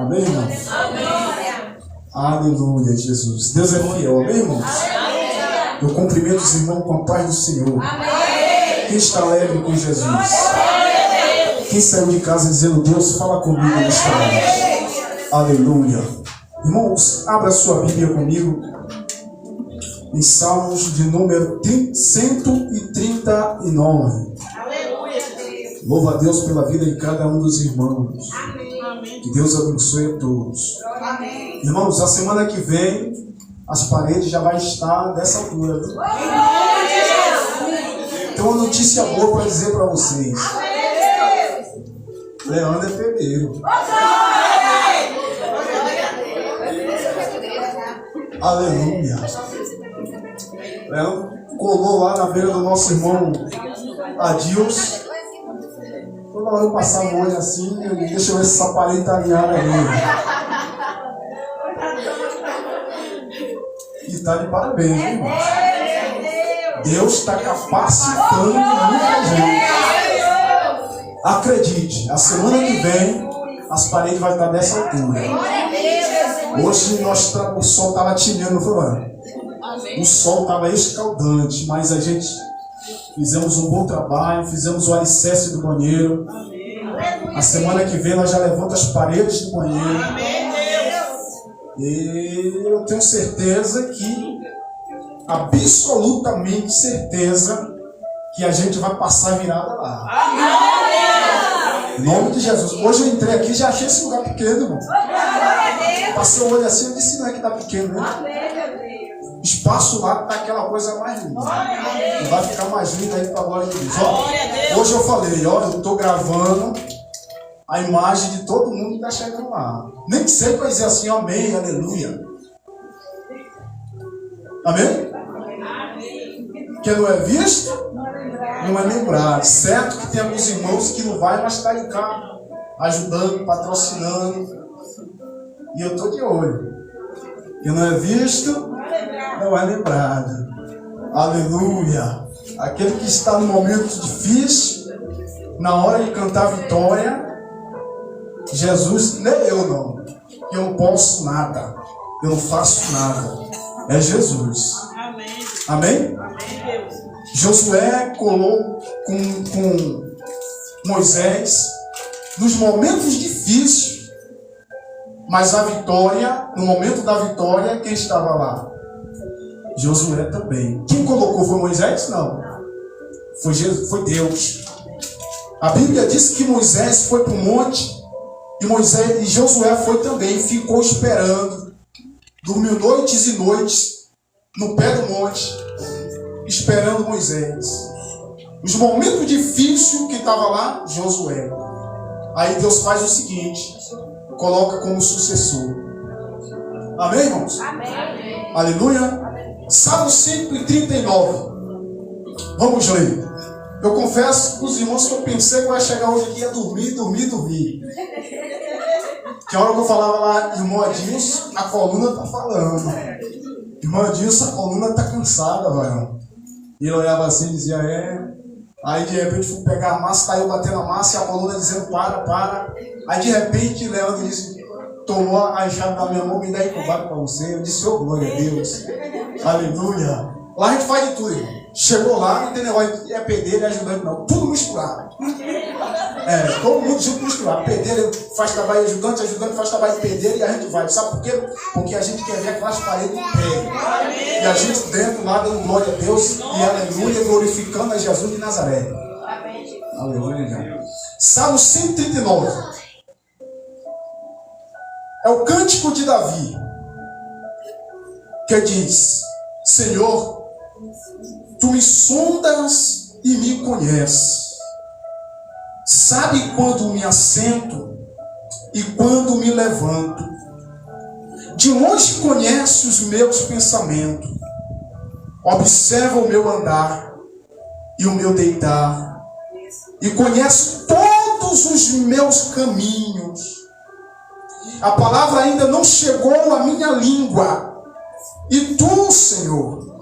Amém, irmãos? Aleluia, Jesus. Deus é fiel. Amém, irmãos? Eu cumprimento os irmãos com a paz do Senhor. Quem está alegre com Jesus? Quem saiu de casa dizendo, Deus, fala comigo nesta hora. Aleluia. Irmãos, abra sua Bíblia comigo em Salmos de número 139. Louva a Deus pela vida de cada um dos irmãos. Que Deus abençoe a todos. Irmãos, a semana que vem as paredes já vai estar dessa altura, viu? Tem uma notícia boa para dizer para vocês. Leandro é pedreiro. Aleluia. Leandro colou lá na beira do nosso irmão Adilson. Toda hora eu passava o olho assim, deixa eu ver se essa parede está alinhada ali. E está de parabéns, hein, irmão? Deus está capacitando muita gente. Acredite, a semana que vem as paredes vão estar dessa altura. Hoje o sol estava tirando, não foi, mano? O sol estava escaldante, mas a gente fizemos um bom trabalho, fizemos o alicerce do banheiro. A semana que vem nós já levantamos as paredes do banheiro. E eu tenho certeza que, absolutamente certeza, que a gente vai passar virada lá. Em nome de Jesus. Hoje eu entrei aqui e já achei esse lugar pequeno, irmão. Passei o olho assim, eu disse, não é que está pequeno, né? O espaço lá está aquela coisa mais linda. E vai ficar mais lindo aí para a glória de Deus. Ó, hoje eu falei, ó, eu estou gravando a imagem de todo mundo que está chegando lá. Nem sei para dizer assim, amém, aleluia. Amém? Quem não é visto, não é lembrado. Certo que tem alguns irmãos que não vai, mas está em cá, ajudando, patrocinando. E eu estou de olho. Quem não é visto, não é lembrado. Aleluia. Aquele que está no momento difícil, na hora de cantar vitória, Jesus, nem eu não. Eu não posso nada. Eu não faço nada. É Jesus. Amém? Josué colou com Moisés nos momentos difíceis, mas a vitória, no momento da vitória, quem estava lá? Josué também. Quem colocou foi Moisés? Não. Foi Deus. A Bíblia diz que Moisés foi para o monte e Josué foi também. Ficou esperando. Dormiu noites e noites no pé do monte, esperando Moisés. Os momentos difíceis que estava lá, Josué. Aí Deus faz o seguinte: coloca como sucessor. Amém, irmãos? Amém. Aleluia. Salmo 139. Vamos ler. Eu confesso para os irmãos que eu pensei que eu ia chegar hoje aqui e ia dormir. Que a hora que eu falava lá, irmão Adilson, a coluna está falando. Irmão Adilson, a coluna está cansada, varão. E eu olhava assim e dizia, Aí de repente fui pegar a massa, tá eu batendo a massa e a coluna dizendo, para. Aí de repente Leandro disse, tomou a chave da minha mão, me dá aí covarde para você. Eu disse, glória a Deus. Aleluia. Lá a gente faz de tudo, irmão. Chegou lá, não tem negócio de pedreiro e ajudante, não. Tudo misturado. Todo mundo junto misturado. Pedreiro faz trabalho de ajudante faz trabalho de pedreiro e a gente vai. Sabe por quê? Porque a gente quer ver aquelas paredes em pé. E a gente dentro lá dando glória a Deus e aleluia, glorificando a Jesus de Nazaré. Aleluia. Salmo 139. É o cântico de Davi, que diz, Senhor, Tu me sondas e me conheces. Sabe quando me assento e quando me levanto. De longe conhece os meus pensamentos. Observa o meu andar e o meu deitar. E conhece todos os meus caminhos. A palavra ainda não chegou à minha língua. E Tu, Senhor,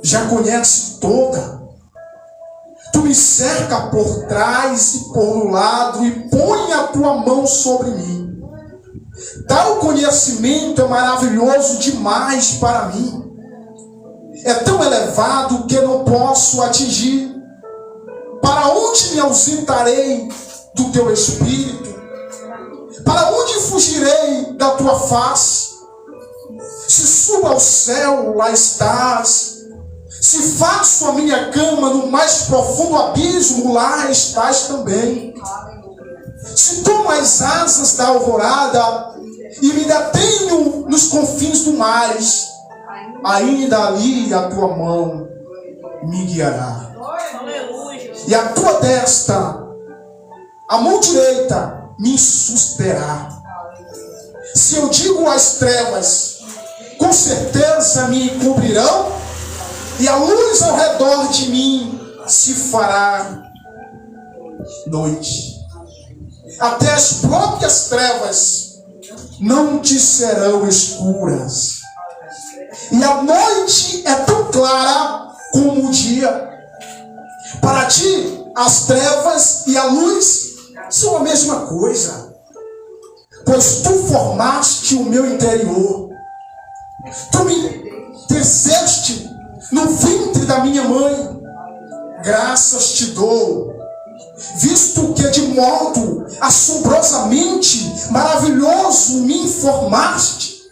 já conhece toda. Tu me cerca por trás e por um lado e põe a Tua mão sobre mim. Tal conhecimento é maravilhoso demais para mim. É tão elevado que não posso atingir. Para onde me ausentarei do teu espírito? Para onde fugirei da tua face? Se subo ao céu, lá estás. Se faço a minha cama no mais profundo abismo, lá estás também. Se tomo as asas da alvorada e me detenho nos confins do mar, ainda ali a tua mão me guiará. E a tua destra, a mão direita, me susterá. Se eu digo às trevas, com certeza me cobrirão, e a luz ao redor de mim se fará noite. Até as próprias trevas não te serão escuras. E a noite é tão clara como o dia. Para ti, as trevas e a luz são a mesma coisa. Pois tu formaste o meu interior. Tu me teceste no ventre da minha mãe. Graças te dou, visto que de modo assombrosamente maravilhoso me informaste.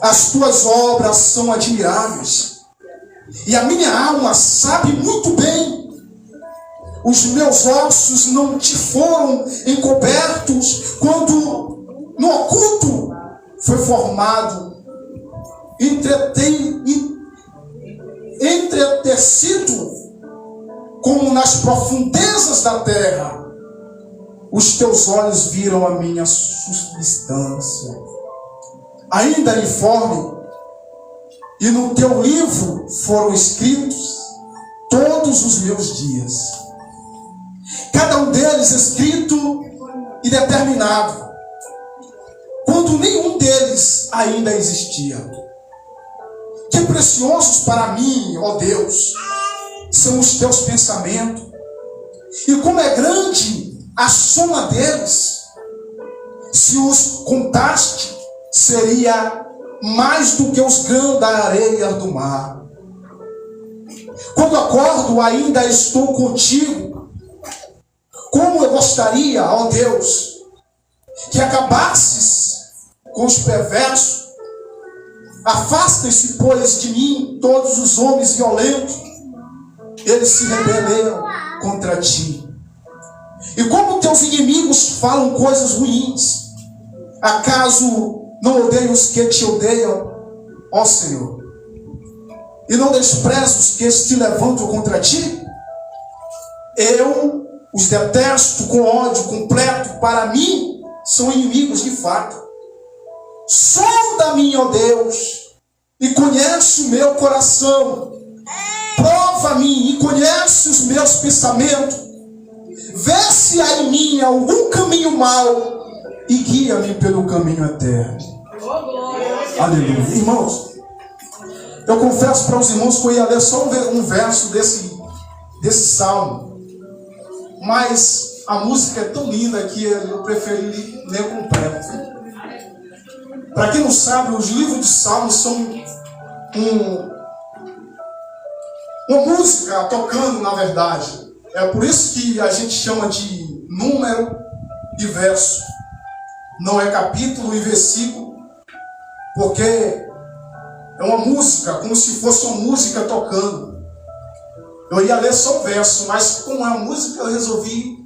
As tuas obras são admiráveis, e a minha alma sabe muito bem. Os meus ossos não te foram encobertos quando no oculto foi formado, entretecido como nas profundezas da terra. Os teus olhos viram a minha substância, ainda informe, e no teu livro foram escritos todos os meus dias, cada um deles escrito e determinado, quando nenhum deles ainda existia. Que preciosos para mim, ó Deus, são os teus pensamentos, e como é grande a soma deles. Se os contaste, seria mais do que os grãos da areia do mar. Quando acordo, ainda estou contigo. Como eu gostaria, ó Deus, que acabasses com os perversos. Afastem-se, pois, de mim todos os homens violentos. Eles se rebelam contra ti. E como teus inimigos falam coisas ruins, acaso não odeio os que te odeiam, ó Senhor? E não desprezo os que se levantam contra ti? Eu os detesto com ódio completo. Para mim, são inimigos de fato. Sonda-me, ó Deus, e conhece o meu coração. Prova-me e conhece os meus pensamentos. Vê se há em mim algum caminho mau e guia-me pelo caminho eterno. Aleluia. Irmãos, eu confesso para os irmãos que eu ia ler só um verso desse salmo, mas a música é tão linda que eu preferi ler completo. Para quem não sabe, os livros de salmos são uma música tocando, na verdade. É por isso que a gente chama de número e verso. Não é capítulo e versículo, porque é uma música, como se fosse uma música tocando. Eu ia ler só o verso, mas como é uma música, eu resolvi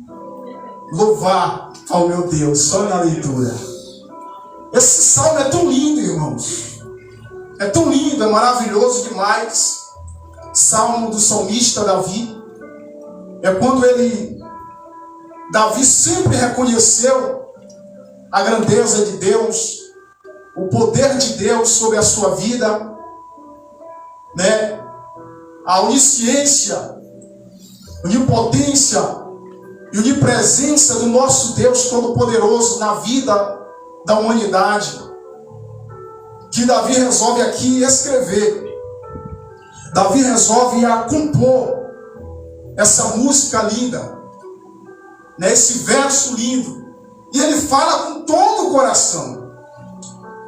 louvar ao meu Deus, só na leitura. Esse salmo é tão lindo, irmãos. É tão lindo, é maravilhoso demais. Salmo do salmista Davi. É quando Davi sempre reconheceu a grandeza de Deus, o poder de Deus sobre a sua vida, né? A onisciência, onipotência e onipresença do nosso Deus Todo-Poderoso na vida da humanidade, que Davi resolve aqui escrever. Davi resolve compor essa música linda, né? Esse verso lindo, e ele fala com todo o coração.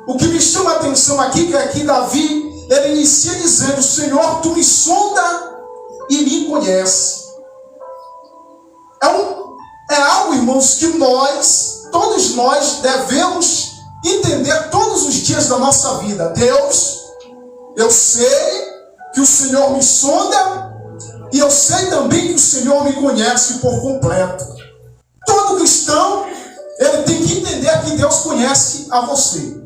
O que me chama a atenção aqui, que aqui Davi, ele inicia dizendo: Senhor, tu me sonda e me conhece. É algo, irmãos, que todos nós devemos entender todos os dias da nossa vida. Deus, eu sei que o Senhor me sonda e eu sei também que o Senhor me conhece por completo. Todo cristão, ele tem que entender que Deus conhece a você.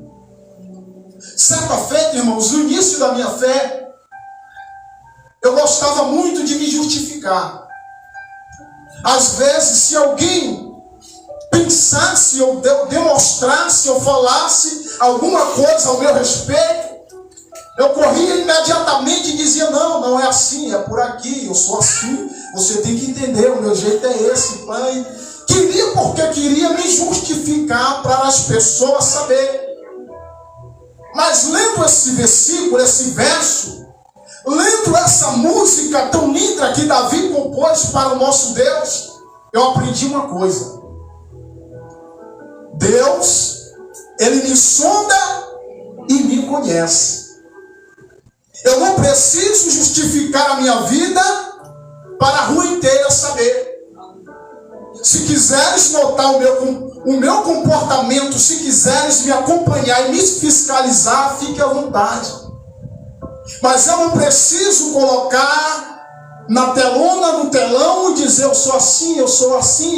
Certa feita, irmãos, no início da minha fé, eu gostava muito de me justificar. Às vezes, se alguém pensasse ou demonstrasse ou falasse alguma coisa ao meu respeito, eu corria imediatamente e dizia: não é assim, é por aqui, eu sou assim, você tem que entender, o meu jeito é esse, pai. Queria me justificar para as pessoas saberem. Mas lendo esse versículo, esse verso, lendo essa música tão linda que Davi compôs para o nosso Deus, eu aprendi uma coisa. Deus, ele me sonda e me conhece. Eu não preciso justificar a minha vida para a rua inteira saber. Se quiseres notar o meu comportamento, se quiseres me acompanhar e me fiscalizar, fique à vontade. Mas eu não preciso colocar na telona, no telão, e dizer: eu sou assim,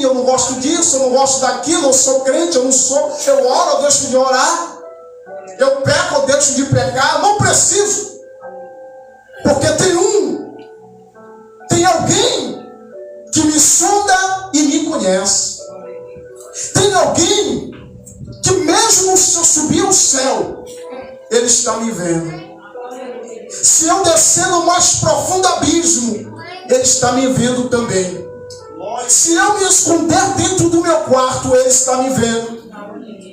eu não gosto disso, eu não gosto daquilo, eu sou crente, eu não sou, eu oro, eu deixo de orar, eu peco, eu deixo de pecar. Não preciso, porque tem alguém que me sonda e me conhece. Tem alguém que mesmo se eu subir ao céu, ele está me vendo. Se eu descer no mais profundo abismo, ele está me vendo também. Se eu me esconder dentro do meu quarto, ele está me vendo.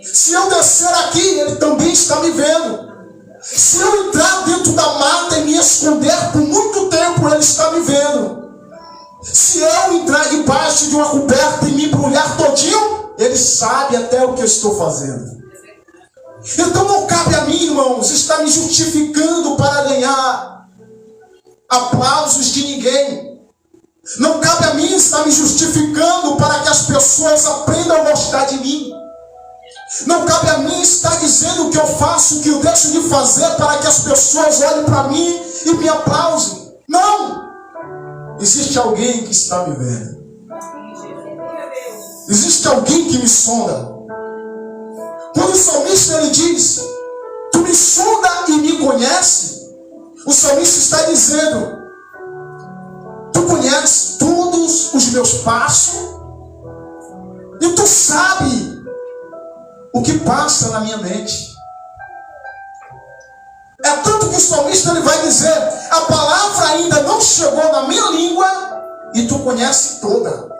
Se eu descer aqui, ele também está me vendo. Se eu entrar dentro da mata e me esconder por muito tempo, ele está me vendo. Se eu entrar debaixo de uma coberta e me embrulhar todinho, ele sabe até o que eu estou fazendo. Então não cabe a mim, irmãos, estar me justificando para ganhar aplausos de ninguém. Não cabe a mim estar me justificando para que as pessoas aprendam a gostar de mim. Não cabe a mim estar dizendo o que eu faço, o que eu deixo de fazer para que as pessoas olhem para mim e me aplaudem. Não! Existe alguém que está me vendo. Existe alguém que me sonda. Quando o salmista ele diz: tu me sonda e me conhece, o salmista está dizendo: tu conheces todos os meus passos e tu sabe o que passa na minha mente. É tanto que o salmista ele vai dizer: a palavra ainda não chegou na minha língua e tu conhece toda.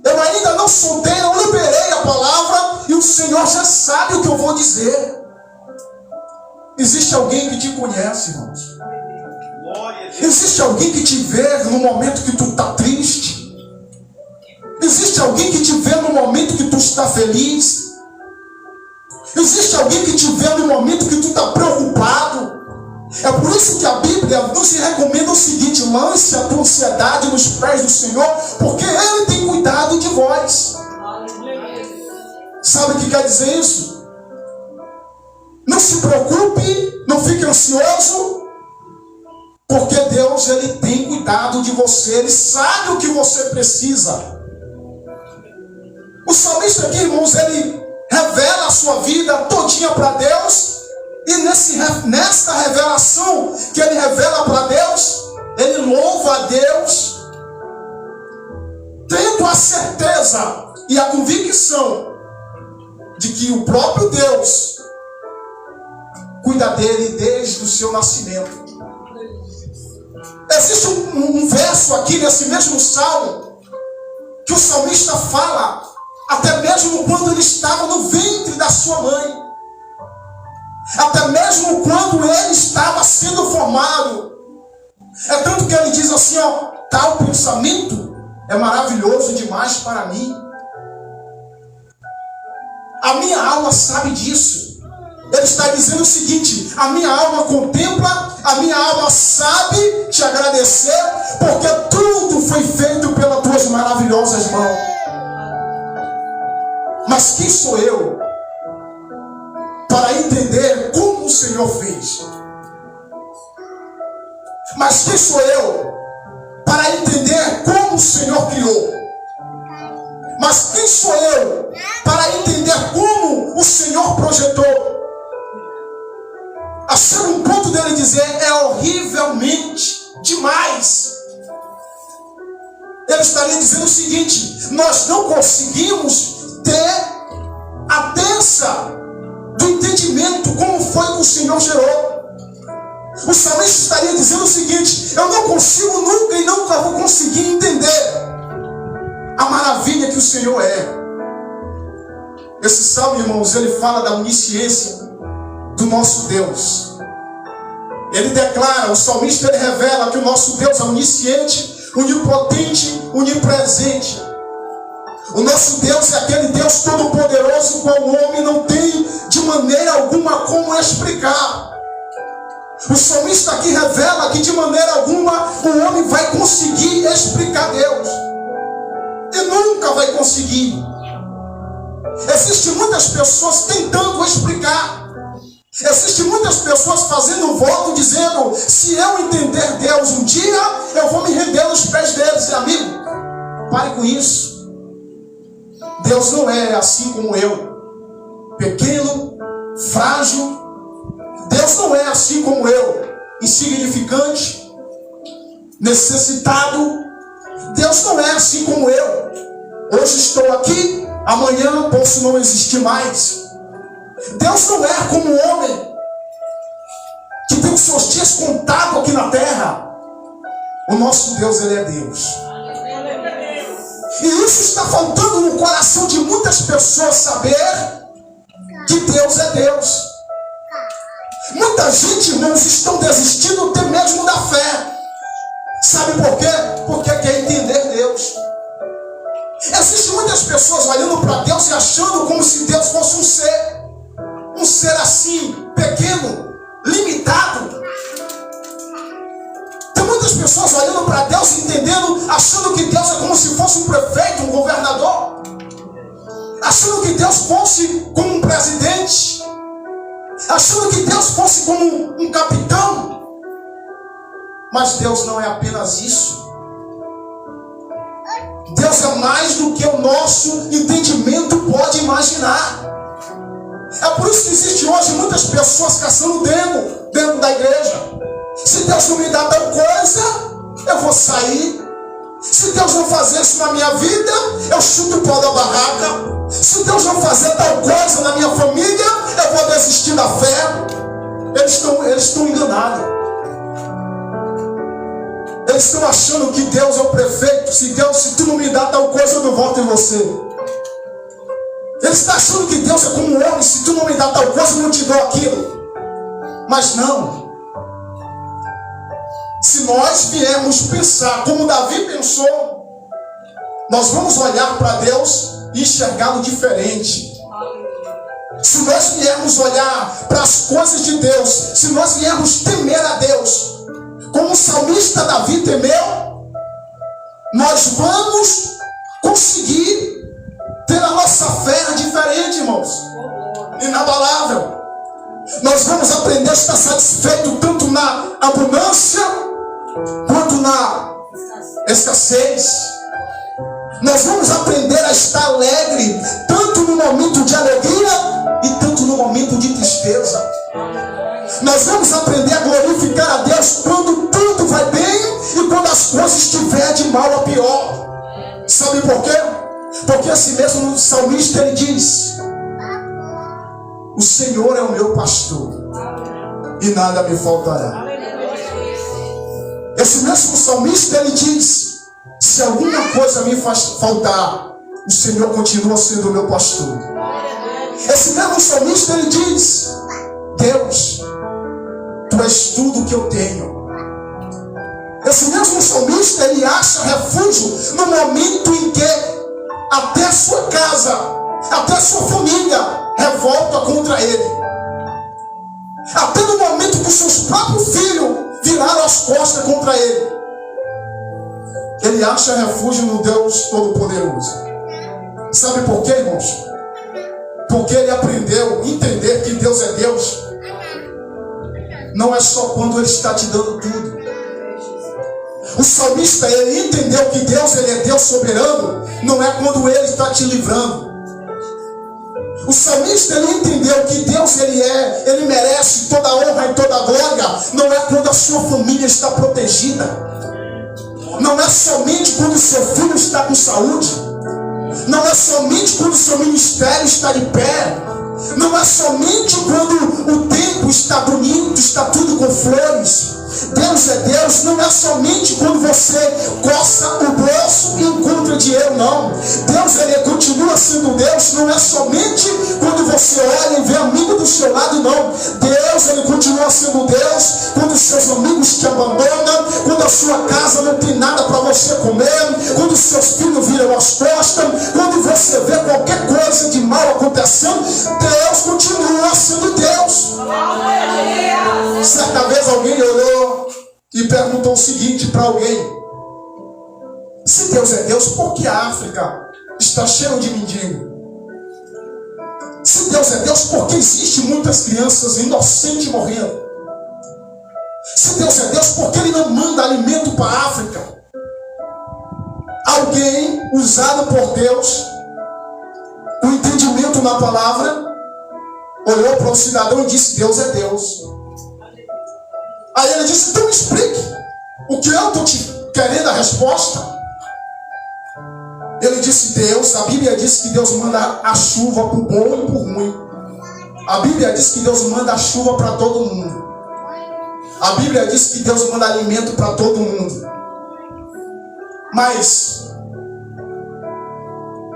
Eu ainda não soltei, não liberei a palavra e o Senhor já sabe o que eu vou dizer. Existe alguém que te conhece, irmãos. Existe alguém que te vê no momento que tu está triste. Existe alguém que te vê no momento que tu está feliz. Existe alguém que te vê no momento que tu está preocupado. É por isso que a Bíblia nos recomenda o seguinte: lance a tua ansiedade nos pés do Senhor, porque Ele tem cuidado de vós. Sabe o que quer dizer isso? Não se preocupe, não fique ansioso, porque Deus ele tem cuidado de você, Ele sabe o que você precisa. O salmista aqui, irmãos, ele revela a sua vida todinha para Deus. E nesta revelação que ele revela para Deus, ele louva a Deus, tendo a certeza e a convicção de que o próprio Deus cuida dele desde o seu nascimento. Existe um verso aqui nesse mesmo salmo que o salmista fala até mesmo quando ele estava no ventre da sua mãe. Até mesmo quando ele estava sendo formado. É tanto que ele diz assim, tal pensamento é maravilhoso demais para mim. A minha alma sabe disso. Ele está dizendo o seguinte: a minha alma contempla, a minha alma sabe te agradecer, porque tudo foi feito pelas tuas maravilhosas mãos. Mas quem sou eu para entender como o Senhor fez? Mas quem sou eu para entender como o Senhor criou? Mas quem sou eu para entender como o Senhor projetou? A ser um ponto dele dizer: é horrivelmente demais. Ele estaria dizendo o seguinte: nós não conseguimos ter a densa do entendimento como foi que o Senhor gerou. O salmista estaria dizendo o seguinte: eu não consigo nunca e nunca vou conseguir entender a maravilha que o Senhor é. Esse salmo, irmãos, ele fala da onisciência do nosso Deus. Ele declara, o salmista ele revela que o nosso Deus é onisciente, onipotente, onipresente. O nosso Deus é aquele Deus todo-poderoso, qual o homem não tem de maneira alguma como explicar. O salmista aqui revela que de maneira alguma o homem vai conseguir explicar Deus. E nunca vai conseguir. Existem muitas pessoas tentando explicar. Existem muitas pessoas fazendo voto dizendo: se eu entender Deus um dia, eu vou me render aos pés deles. E amigo, pare com isso. Deus não é assim como eu, pequeno, frágil. Deus não é assim como eu, insignificante, necessitado. Deus não é assim como eu. Hoje estou aqui, amanhã posso não existir mais. Deus não é como o homem, que tem os seus dias contados aqui na terra. O nosso Deus, ele é Deus. E isso está faltando no coração de muitas pessoas, saber que Deus é Deus. Muita gente, irmãos, estão desistindo até mesmo da fé. Sabe por quê? Porque quer entender Deus. Existem muitas pessoas olhando para Deus e achando como se Deus fosse um ser assim, pequeno, limitado. Tem muitas pessoas olhando para Deus e entendendo, achando que Deus é como se fosse um prefeito, um governador, achando que Deus fosse como um presidente, achando que Deus fosse como um capitão. Mas Deus não é apenas isso. Deus é mais do que o nosso entendimento pode imaginar. É por isso que existe hoje muitas pessoas caçando dentro da igreja. Se Deus não me dá tal coisa, eu vou sair. Se Deus não fazer isso na minha vida, eu chuto o pau da barraca. Se Deus não fazer tal coisa na minha família, eu vou desistir da fé. Eles estão enganados. Eles estão achando que Deus é o prefeito. Se tu não me dá tal coisa, eu não voto em você. Eles estão achando que Deus é como um homem. Se tu não me dá tal coisa, eu não te dou aquilo. Mas não. Se nós viemos pensar como Davi pensou, nós vamos olhar para Deus e enxergá-lo diferente. Se nós viermos olhar para as coisas de Deus, se nós viermos temer a Deus, como o salmista Davi temeu, nós vamos conseguir ter a nossa fé diferente, irmãos, inabalável. Nós vamos aprender a estar satisfeito tanto na abundância quanto na escassez. Nós vamos aprender a estar alegre tanto no momento de alegria e tanto no momento de tristeza. Nós vamos aprender a glorificar a Deus quando tudo vai bem e quando as coisas estiverem de mal a pior. Sabe por quê? Porque assim mesmo o salmista ele diz: o Senhor é o meu pastor e nada me faltará. Esse mesmo salmista ele diz: se alguma coisa me faz faltar, o Senhor continua sendo o meu pastor. Esse mesmo salmista ele diz: Deus, tu és tudo que eu tenho. Esse mesmo salmista ele acha refúgio no momento em que até a sua casa Até sua família revolta contra ele. Até no momento que os seus próprios filhos viraram as costas contra ele, ele acha refúgio no Deus Todo-Poderoso. Sabe por quê, irmãos? Porque ele aprendeu a entender que Deus é Deus. Não é só quando ele está te dando tudo. O salmista, ele entendeu que Deus, ele é Deus soberano. Não é quando ele está te livrando. O salmista, ele entendeu que Deus, ele merece toda a honra e toda a glória. Não é quando a sua família está protegida. Não é somente quando o seu filho está com saúde. Não é somente quando o seu ministério está de pé. Não é somente quando o tempo está bonito, está tudo com flores. Deus é Deus, não é somente quando você coça o bolso e encontra dinheiro, não. Deus, ele continua sendo Deus, não é somente quando você olha e vê amigo do seu lado, não. Deus, ele continua sendo Deus quando os seus amigos te abandonam, quando a sua casa não tem nada para você comer, quando os seus filhos viram as costas, quando você vê qualquer coisa de mal acontecendo. Deus continua sendo Deus. Certa vez alguém olhou e perguntou o seguinte para alguém: se Deus é Deus, por que a África está cheia de mendigo? Se Deus é Deus, por que existem muitas crianças inocentes morrendo? Se Deus é Deus, por que ele não manda alimento para a África? Alguém usado por Deus, com entendimento na palavra, olhou para o cidadão e disse: Deus é Deus. Aí ele disse: então me explique o que eu estou te querendo a resposta. Ele disse: Deus, a Bíblia diz que Deus manda a chuva para o bom e para o ruim. A Bíblia diz que Deus manda a chuva para todo mundo. A Bíblia diz que Deus manda alimento para todo mundo. Mas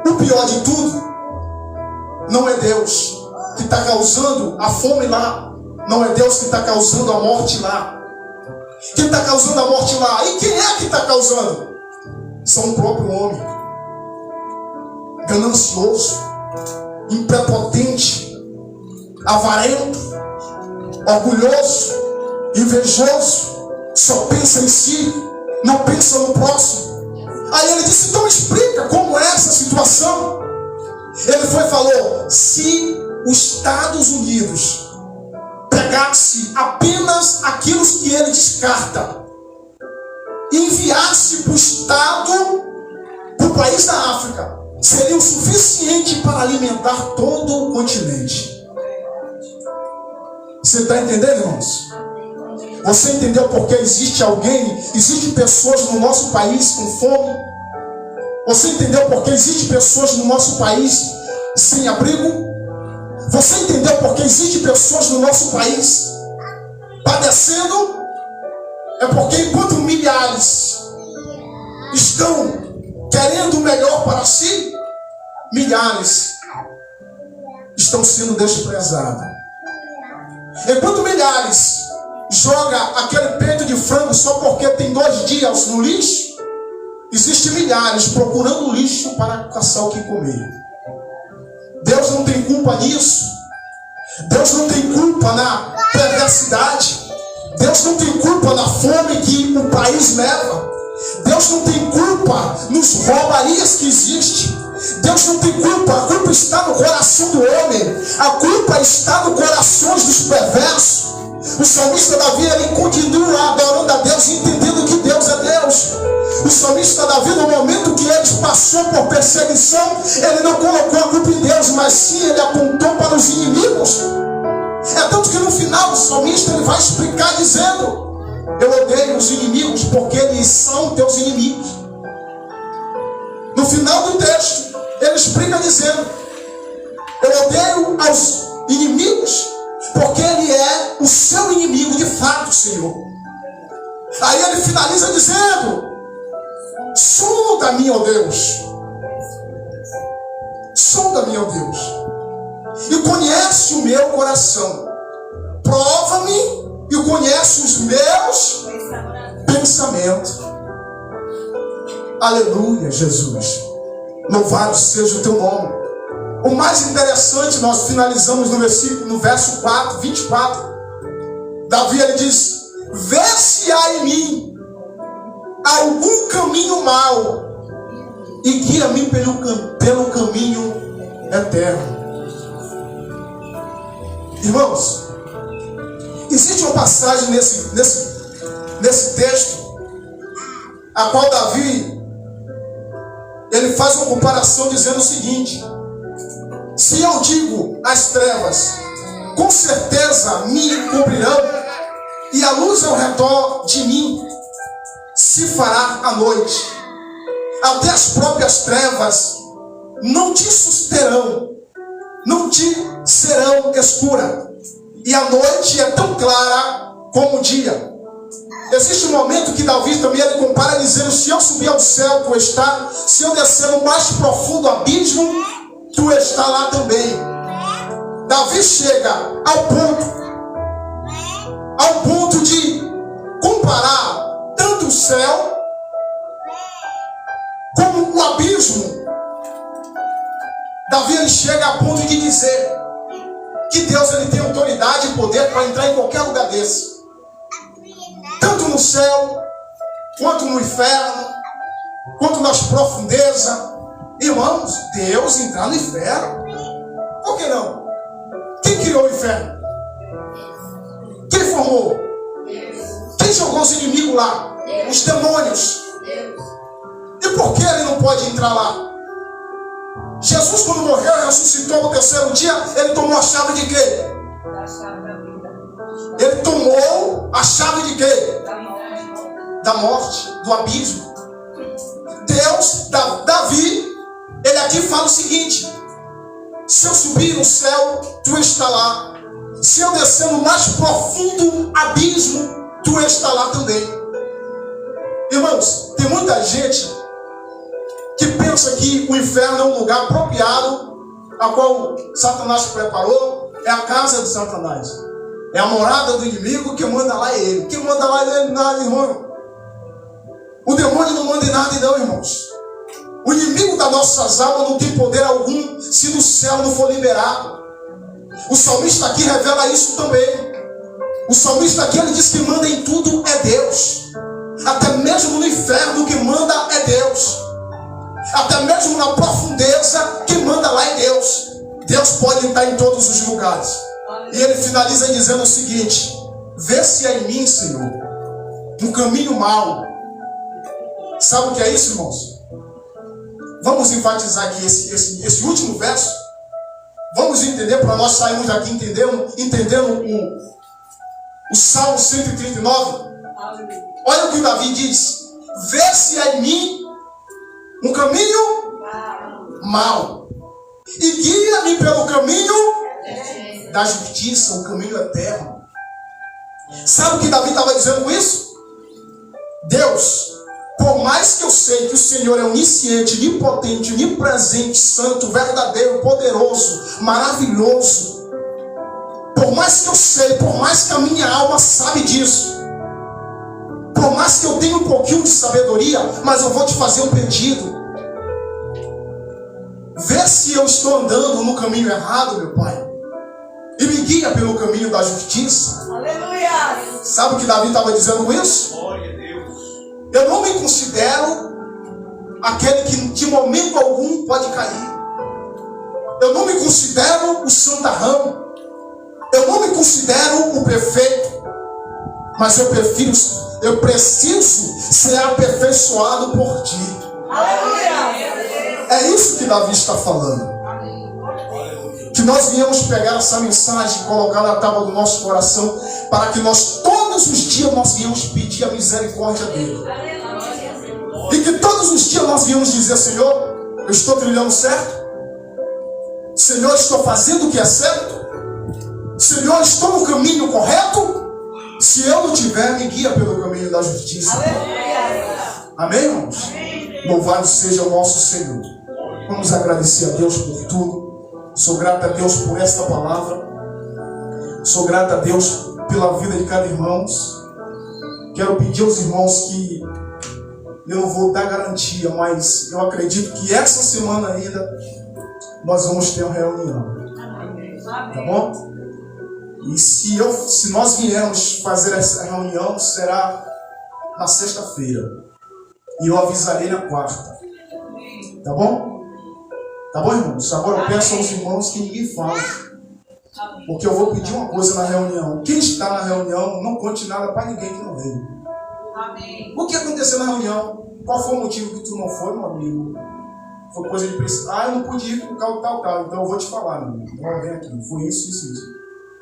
o pior de tudo não é Deus que está causando a fome lá. Não é Deus que está causando a morte lá. Quem está causando a morte lá? E quem é que está causando? São o próprio homem. Ganancioso, imprepotente, avarento, orgulhoso, invejoso, só pensa em si, não pensa no próximo. Aí ele disse: então explica como é essa situação. Ele foi e falou: se os Estados Unidos pegasse apenas aquilo que ele descarta e enviasse para o estado, para o país da África, seria o suficiente para alimentar todo o continente. Você está entendendo, irmãos? Você entendeu porque existe pessoas no nosso país com fome? Você entendeu porque existe pessoas no nosso país sem abrigo? Você entendeu porque existem pessoas no nosso país padecendo? É porque enquanto milhares estão querendo o melhor para si, milhares estão sendo desprezados. Enquanto milhares jogam aquele peito de frango só porque tem 2 dias no lixo, existem milhares procurando lixo para caçar o que comer. Deus não tem culpa nisso. Deus não tem culpa na perversidade. Deus não tem culpa na fome que o país leva. Deus não tem culpa nos roubarias que existem. Deus não tem culpa. A culpa está no coração do homem. A culpa está no coração dos perversos. O salmista Davi, ele continua adorando a Deus, entendendo que Deus é Deus. O salmista Davi, no momento que ele passou por perseguição, ele não colocou a culpa em Deus, mas sim ele apontou para os inimigos. É tanto que no final o salmista ele vai explicar dizendo: eu odeio os inimigos porque eles são teus inimigos. No final do texto ele explica dizendo: eu odeio aos inimigos porque ele é o seu inimigo de fato, Senhor. Aí ele finaliza dizendo: sonda-me, ó Deus, sonda-me, ó Deus, e conhece o meu coração, prova-me e conhece os meus pensamentos. Aleluia, Jesus, louvado seja o teu nome. O mais interessante, nós finalizamos no verso 4, 24. Davi, ele diz: vê se há em mim algum caminho mau e guia-me pelo caminho eterno. Irmãos, existe uma passagem nesse texto, a qual Davi, ele faz uma comparação dizendo o seguinte: se eu digo às trevas, com certeza me cobrirão, e a luz ao redor de mim se fará à noite, até as próprias trevas não te susterão, não te serão escura, e a noite é tão clara como o dia. Existe um momento que Davi também ele compara dizendo: se eu subir ao céu, tu está; se eu descer no mais profundo abismo, tu está lá também. Davi chega ao ponto de comparar tanto o céu como o abismo. Davi ele chega a ponto de dizer que Deus ele tem autoridade e poder para entrar em qualquer lugar desse, tanto no céu, quanto no inferno, quanto nas profundezas. Irmãos, Deus entrar no inferno? Por que não? Quem criou o inferno? Quem formou? Quem jogou os inimigos lá? Os demônios. E por que ele não pode entrar lá? Jesus, quando morreu e ressuscitou no terceiro dia, ele tomou a chave de quê? Ele tomou a chave de quê? Da morte, do abismo. Deus, Davi, ele aqui fala o seguinte: se eu subir no céu, tu está lá; se eu descer no mais profundo abismo, tu está lá também. Irmãos, tem muita gente que pensa que o inferno é um lugar apropriado, a qual Satanás preparou, é a casa de Satanás, é a morada do inimigo. Que manda lá é ele. Quem manda lá é ele, nada, irmão. O demônio não manda em nada, não, irmãos. O inimigo das nossas almas não tem poder algum se no céu não for liberado. O salmista aqui revela isso também. O salmista aqui, ele diz que manda em tudo é Deus. Até mesmo no inferno, que manda é Deus. Até mesmo na profundeza, quem manda lá é Deus. Deus pode entrar em todos os lugares. E ele finaliza dizendo o seguinte: vê se é em mim, Senhor, um caminho mau. Sabe o que é isso, irmãos? Vamos enfatizar aqui esse último verso. Vamos entender, para nós sairmos daqui entendendo o Salmo 139. Olha o que Davi diz: vê se é em mim um caminho mau e guia-me pelo caminho da justiça, um caminho eterno. Sabe o que Davi estava dizendo com isso? Deus, por mais que eu sei que o Senhor é onisciente, onipotente, onipresente, santo, verdadeiro, poderoso, maravilhoso, por mais que eu sei, por mais que a minha alma sabe disso, por mais que eu tenha um pouquinho de sabedoria, mas eu vou te fazer um pedido. Vê se eu estou andando no caminho errado, meu Pai, e me guia pelo caminho da justiça. Aleluia! Sabe o que Davi estava dizendo com isso? Glória a Deus. Eu não me considero aquele que de momento algum pode cair. Eu não me considero o santarrão. Eu não me considero o perfeito. Mas eu preciso ser aperfeiçoado por ti. É isso que Davi está falando. Que nós viemos pegar essa mensagem e colocar na tábua do nosso coração, para que nós todos os dias nós viemos pedir a misericórdia dele. E que todos os dias nós viemos dizer: Senhor, eu estou trilhando certo? Senhor, estou fazendo o que é certo? Senhor, estou no caminho correto? Se eu não tiver, me guia pelo caminho da justiça. Amém, irmãos? Louvado seja o nosso Senhor. Vamos agradecer a Deus por tudo. Sou grato a Deus por esta palavra. Sou grato a Deus pela vida de cada irmão. Quero pedir aos irmãos que eu não vou dar garantia, mas eu acredito que essa semana ainda nós vamos ter uma reunião. Tá bom? E se nós viermos fazer essa reunião, será na sexta-feira. E eu avisarei na quarta. Tá bom? Tá bom, irmãos? Agora eu peço aos irmãos que ninguém fale. Porque eu vou pedir uma coisa na reunião. Quem está na reunião, não conte nada para ninguém que não veio. O que aconteceu na reunião? Qual foi o motivo que tu não foi, meu amigo? Foi coisa de preço. Eu não pude ir por causa tal. Então eu vou te falar, meu amigo. Então vem aqui. Foi isso.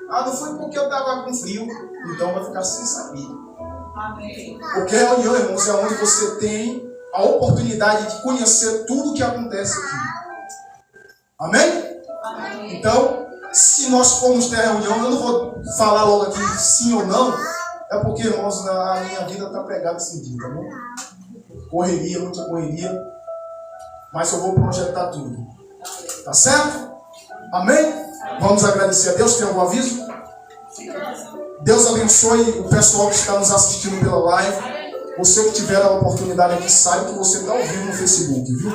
Não foi porque eu estava com frio. Então vai ficar sem saber. Porque a reunião, irmãos, é onde você tem a oportunidade de conhecer tudo o que acontece aqui. Amém? Então, se nós formos ter a reunião, eu não vou falar logo aqui sim ou não. É porque, irmãos, a minha vida está pegada esse dia, tá bom? Correria, muita correria. Mas eu vou projetar tudo. Tá certo? Amém? Vamos agradecer a Deus. Tem algum aviso? Deus abençoe o pessoal que está nos assistindo pela live. Você que tiver a oportunidade aqui, saiba que você está ao vivo no Facebook, viu?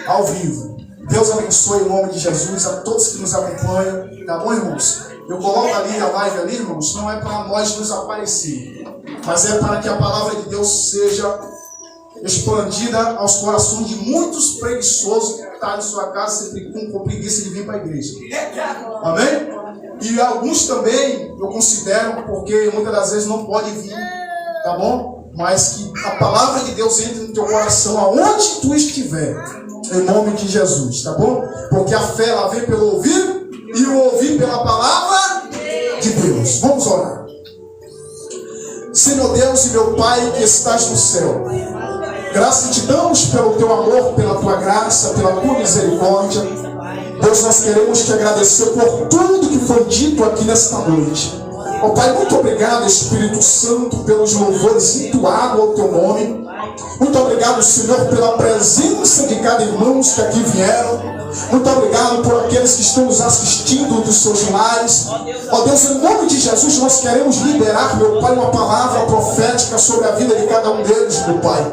Ao vivo. Deus abençoe em nome de Jesus a todos que nos acompanham. Tá bom, irmãos? Eu coloco ali a live ali, irmãos, não é para nós nos aparecer, mas é para que a palavra de Deus seja expandida aos corações de muitos preguiçosos que estão em sua casa sempre com preguiça de vir para a igreja. Amém? E alguns também eu considero, porque muitas das vezes não pode vir, tá bom? Mas que a palavra de Deus entre no teu coração aonde tu estiver, em nome de Jesus, tá bom? Porque a fé ela vem pelo ouvir e o ouvir pela palavra de Deus. Vamos orar. Senhor Deus e meu Pai que estás no céu, graças te damos pelo teu amor, pela tua graça, pela tua misericórdia. Deus, nós queremos te agradecer por tudo que foi dito aqui nesta noite. Ó Pai, muito obrigado, Espírito Santo, pelos louvores entoados ao teu nome. Muito obrigado, Senhor, pela presença de cada irmão que aqui vieram. Muito obrigado por aqueles que estão nos assistindo dos seus lares. Ó Deus, em nome de Jesus, nós queremos liberar, meu Pai, uma palavra profética sobre a vida de cada um deles, meu Pai.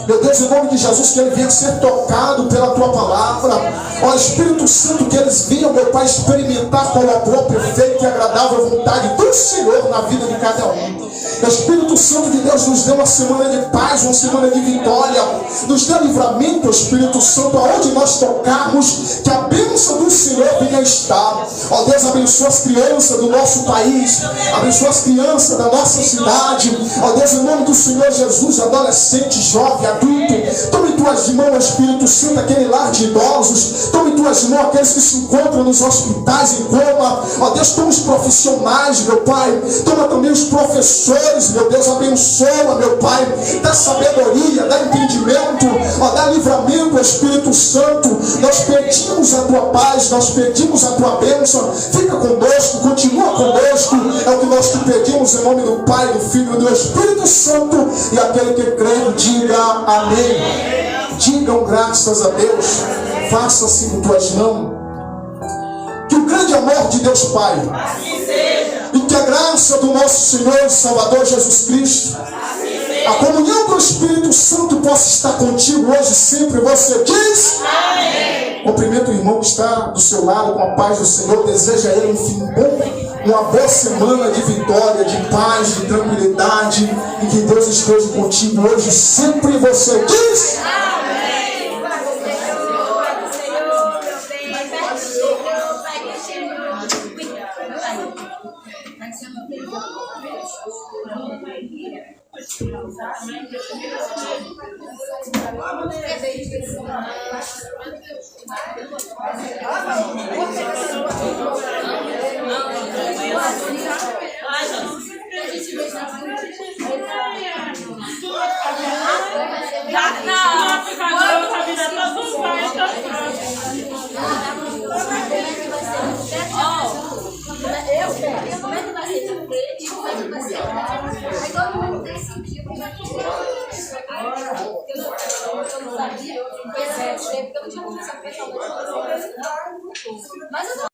Meu Deus, em nome de Jesus, que ele venha ser tocado pela tua palavra. Ó Espírito Santo, que eles venham, meu Pai, experimentar qual é a boa, perfeita e agradável vontade do Senhor na vida de cada um. Espírito Santo de Deus, nos dê uma semana de paz, uma semana de vitória. Nos dê livramento, Espírito Santo, aonde nós tocarmos, que a bênção do Senhor venha estar. Ó Deus, abençoa as crianças do nosso país, abençoa as crianças da nossa cidade. Ó Deus, em nome do Senhor Jesus, adolescente, jovem, adulto, tome tuas mãos, Espírito Santo, aquele lar de idosos, tome tuas mãos, aqueles que se encontram nos hospitais em coma. Ó Deus, toma os profissionais, meu Pai, toma também os professores. Meu Deus, abençoa, meu Pai, dá sabedoria, dá entendimento, ó, dá livramento, Espírito Santo. Nós pedimos a tua paz, nós pedimos a tua bênção. Fica conosco, continua conosco. É o que nós te pedimos em nome do Pai, do Filho e do Espírito Santo. E aquele que crê, diga amém. Digam graças a Deus. Faça assim com tuas mãos. Que o grande amor de Deus Pai, e que a graça do nosso Senhor e Salvador Jesus Cristo, a comunhão do Espírito Santo possa estar contigo hoje e sempre. Você diz amém. Cumprimenta o irmão que está do seu lado com a paz do Senhor. Deseja a ele um fim bom, uma boa semana de vitória, de paz, de tranquilidade, e que Deus esteja contigo hoje e sempre. Você diz amém. Como é que vai ser? Aí todo mundo decidiu que vai ser. Eu não sabia, porque eu não tinha começado a pensar. Mas eu não